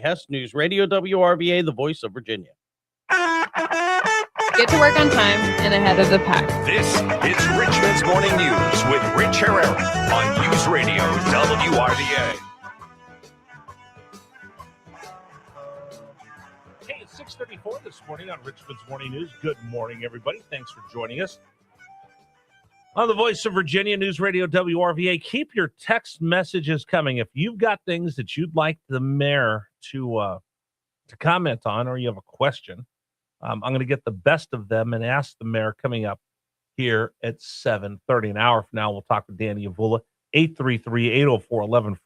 Hess News Radio, WRVA, the voice of Virginia. Get to work on time and ahead of the pack. This is Richmond's Morning News with Rich Herrera on News Radio WRVA. Hey, it's 6:34 this morning on Richmond's Morning News. Good morning, everybody. Thanks for joining us. On the voice of Virginia, News Radio WRVA, keep your text messages coming. If you've got things that you'd like the mayor to comment on, or you have a question, I'm going to get the best of them and ask the mayor coming up here at 7:30. An hour from now, we'll talk with Danny Avula, 833-804-1140,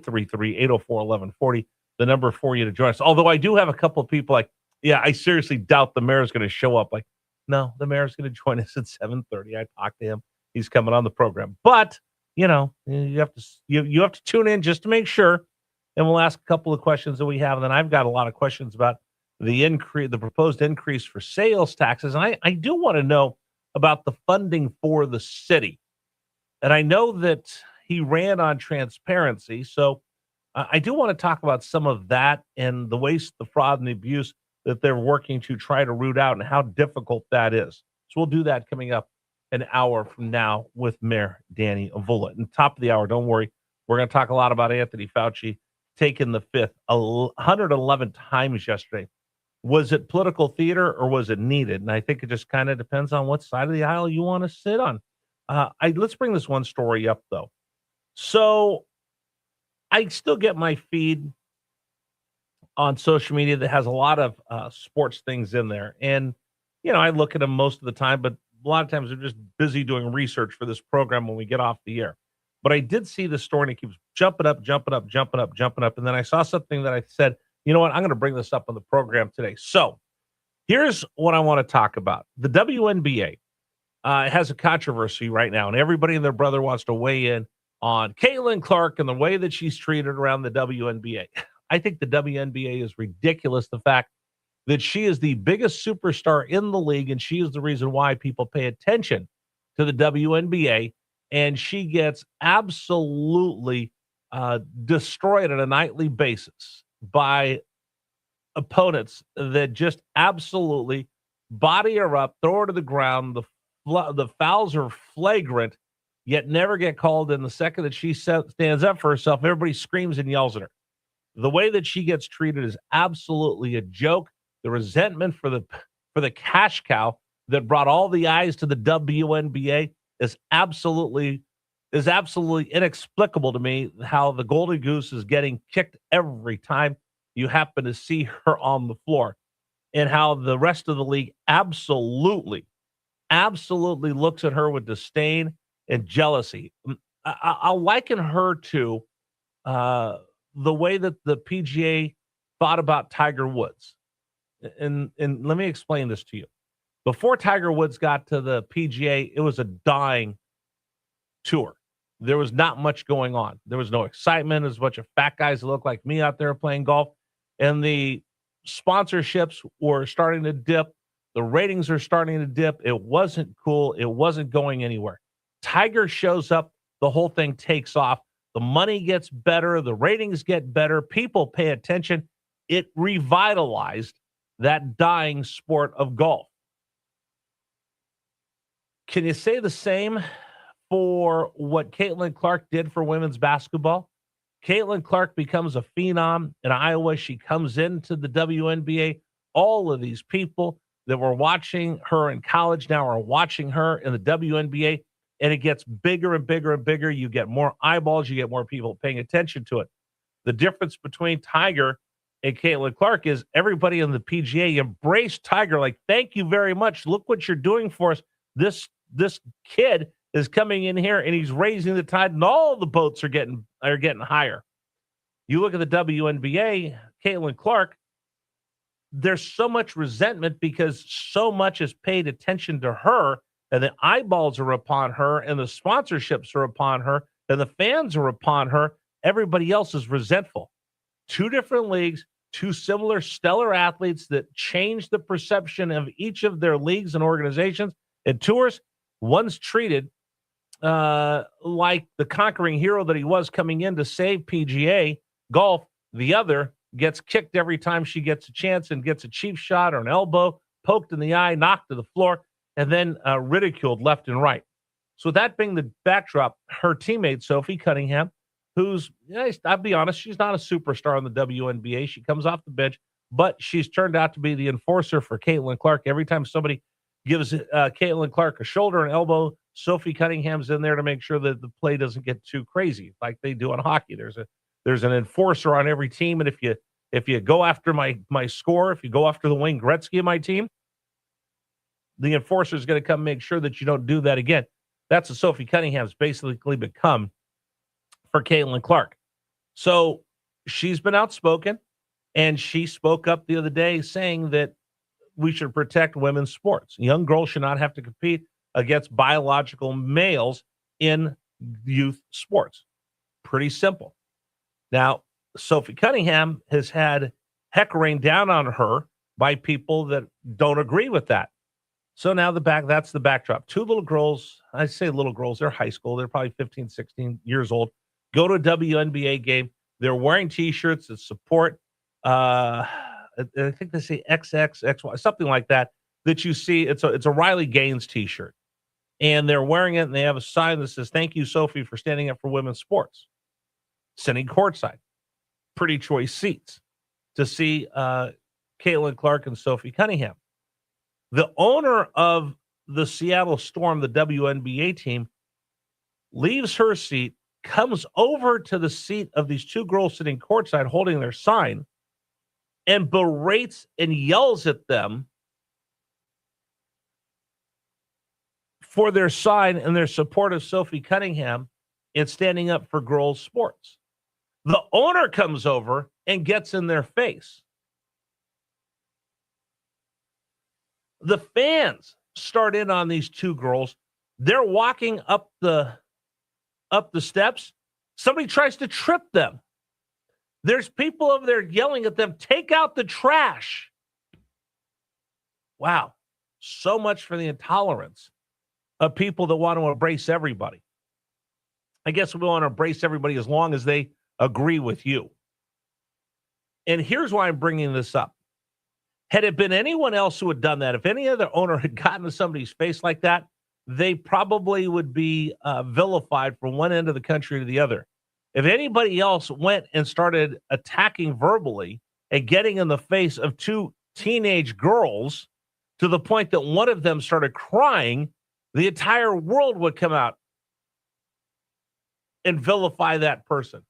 833-804-1140, the number for you to join us. Although I do have a couple of people like, yeah, I seriously doubt the mayor's going to show up. Like, no, the mayor's going to join us at 7:30. I talked to him. He's coming on the program. But, you know, you have to tune in just to make sure, and we'll ask a couple of questions that we have. And then I've got a lot of questions about the proposed increase for sales taxes. And I do want to know about the funding for the city. And I know that he ran on transparency. So I do want to talk about some of that and the waste, the fraud, and the abuse that they're working to try to root out and how difficult that is. So we'll do that coming up an hour from now with Mayor Danny Avula. And top of the hour, don't worry, we're going to talk a lot about Anthony Fauci taking the fifth 111 times yesterday. Was it political theater or was it needed? And I think it just kind of depends on what side of the aisle you want to sit on. Let's bring this one story up, though. So I still get my feed on social media that has a lot of sports things in there. And, you know, I look at them most of the time, but a lot of times I'm just busy doing research for this program when we get off the air. But I did see the story and it keeps jumping up. And then I saw something that I said, you know what, I'm going to bring this up on the program today. So here's what I want to talk about. The WNBA has a controversy right now, and everybody and their brother wants to weigh in on Caitlin Clark and the way that she's treated around the WNBA. I think the WNBA is ridiculous. The fact that she is the biggest superstar in the league, and she is the reason why people pay attention to the WNBA, and she gets absolutely destroyed on a nightly basis by opponents that just absolutely body her up, throw her to the ground. The fouls are flagrant, yet never get called. And the second that she stands up for herself, everybody screams and yells at her. The way that she gets treated is absolutely a joke. The resentment for the cash cow that brought all the eyes to the WNBA is absolutely inexplicable to me, how the Golden Goose is getting kicked every time you happen to see her on the floor, and how the rest of the league absolutely looks at her with disdain and jealousy. I'll liken her to the way that the PGA thought about Tiger Woods. And let me explain this to you. Before Tiger Woods got to the PGA, it was a dying tour. There was not much going on. There was no excitement. There's a bunch of fat guys that look like me out there playing golf. And the sponsorships were starting to dip. The ratings are starting to dip. It wasn't cool. It wasn't going anywhere. Tiger shows up. The whole thing takes off. The money gets better. The ratings get better. People pay attention. It revitalized that dying sport of golf. Can you say the same for what Caitlin Clark did for women's basketball? Caitlin Clark becomes a phenom in Iowa. She comes into the WNBA. All of these people that were watching her in college now are watching her in the WNBA, and it gets bigger and bigger and bigger. You get more eyeballs. You get more people paying attention to it. The difference between Tiger and Caitlin Clark is everybody in the PGA embraced Tiger. Like, thank you very much. Look what you're doing for us. This kid is coming in here and he's raising the tide, and all the boats are getting higher. You look at the WNBA, Caitlin Clark, there's so much resentment because so much is paid attention to her, and the eyeballs are upon her, and the sponsorships are upon her, and the fans are upon her. Everybody else is resentful. Two different leagues, two similar stellar athletes that change the perception of each of their leagues and organizations and tours. One's treated like the conquering hero that he was coming in to save PGA golf. The other gets kicked every time she gets a chance and gets a cheap shot or an elbow, poked in the eye, knocked to the floor, and then ridiculed left and right. So that being the backdrop, her teammate, Sophie Cunningham, who's, I'll be honest, she's not a superstar in the WNBA. She comes off the bench, but she's turned out to be the enforcer for Caitlin Clark. Every time somebody gives Caitlin Clark a shoulder, an elbow, Sophie Cunningham's in there to make sure that the play doesn't get too crazy like they do in hockey. There's an enforcer on every team, and if you go after my score, if you go after the Wayne Gretzky of my team, the enforcer is going to come make sure that you don't do that again. That's what Sophie Cunningham's basically become for Caitlin Clark. So she's been outspoken, and she spoke up the other day saying that we should protect women's sports. Young girls should not have to compete against biological males in youth sports. Pretty simple. Now, Sophie Cunningham has had heck rain down on her by people that don't agree with that. So now that's the backdrop. Two little girls, I say little girls, they're high school. They're probably 15, 16 years old. Go to a WNBA game. They're wearing T-shirts that support, I think they say XX, XY, something like that you see. It's a Riley Gaines T-shirt. And they're wearing it, and they have a sign that says, "Thank you, Sophie, for standing up for women's sports." Sitting courtside. Pretty choice seats to see Caitlin Clark and Sophie Cunningham. The owner of the Seattle Storm, the WNBA team, leaves her seat, comes over to the seat of these two girls sitting courtside holding their sign, and berates and yells at them for their sign and their support of Sophie Cunningham and standing up for girls' sports. The owner comes over and gets in their face. The fans start in on these two girls. They're walking up the steps. Somebody tries to trip them. There's people over there yelling at them, "Take out the trash." Wow. So much for the intolerance of people that want to embrace everybody. I guess we want to embrace everybody as long as they agree with you. And here's why I'm bringing this up. Had it been anyone else who had done that, if any other owner had gotten to somebody's face like that, they probably would be vilified from one end of the country to the other. If anybody else went and started attacking verbally and getting in the face of two teenage girls to the point that one of them started crying, the entire world would come out and vilify that person.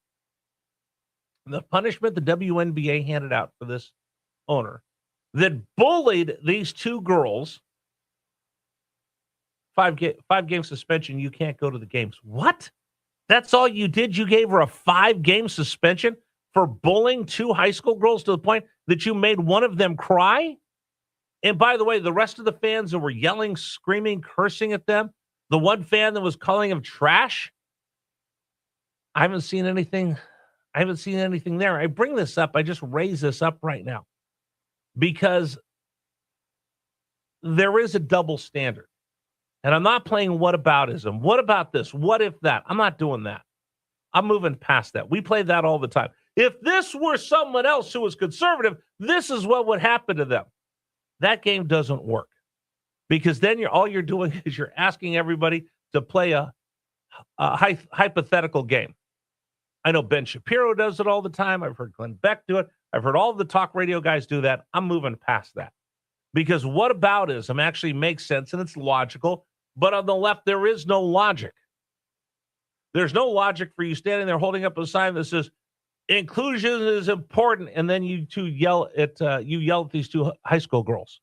And the punishment the WNBA handed out for this owner that bullied these two girls, 5-game suspension, you can't go to the games. What? That's all you did? You gave her a 5-game suspension for bullying two high school girls to the point that you made one of them cry? And by the way, the rest of the fans that were yelling, screaming, cursing at them, the one fan that was calling them trash, I haven't seen anything there. I bring this up. I just raise this up right now because there is a double standard. And I'm not playing whataboutism. What about this? What if that? I'm not doing that. I'm moving past that. We play that all the time. If this were someone else who was conservative, this is what would happen to them. That game doesn't work because then all you're doing is you're asking everybody to play a hypothetical game. I know Ben Shapiro does it all the time. I've heard Glenn Beck do it. I've heard all the talk radio guys do that. I'm moving past that because whataboutism actually makes sense and it's logical. But on the left, there is no logic. There's no logic for you standing there holding up a sign that says inclusion is important, and then you two yell at these two high school girls.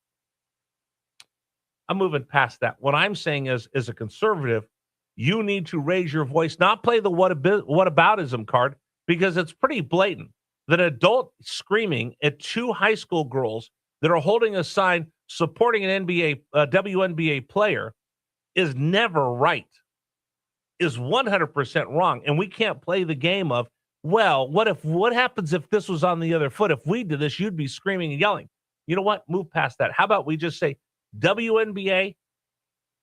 I'm moving past that. What I'm saying is, as a conservative, you need to raise your voice, not play the whataboutism card, because it's pretty blatant that an adult screaming at two high school girls that are holding a sign supporting an WNBA player is never right, is 100% wrong. And we can't play the game of, well, what happens if this was on the other foot? If we did this, you'd be screaming and yelling. You know what? Move past that. How about we just say, WNBA,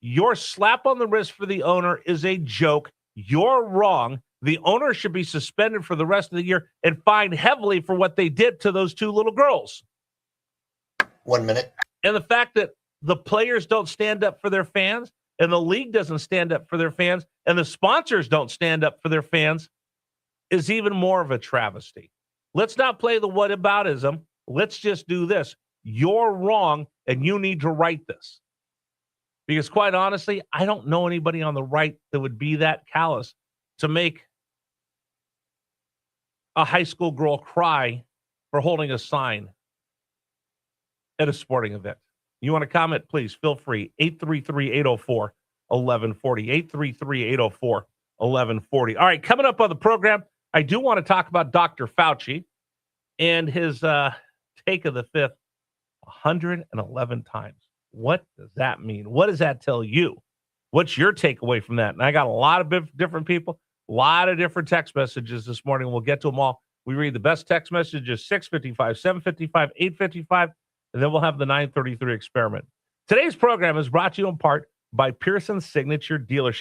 your slap on the wrist for the owner is a joke. You're wrong. The owner should be suspended for the rest of the year and fined heavily for what they did to those two little girls. 1 minute. And the fact that the players don't stand up for their fans, and the league doesn't stand up for their fans, and the sponsors don't stand up for their fans is even more of a travesty. Let's not play the whataboutism. Let's just do this. You're wrong, and you need to right this. Because quite honestly, I don't know anybody on the right that would be that callous to make a high school girl cry for holding a sign at a sporting event. You want to comment? Please feel free. 833-804-1140. 833-804-1140. All right, coming up on the program, I do want to talk about Dr. Fauci and his take of the fifth 111 times. What does that mean? What does that tell you? What's your takeaway from that? And I got a lot of different people, a lot of different text messages this morning. We'll get to them all. We read the best text messages, 655, 755, 855, and then we'll have the 933 experiment. Today's program is brought to you in part by Pearson's Signature Dealership.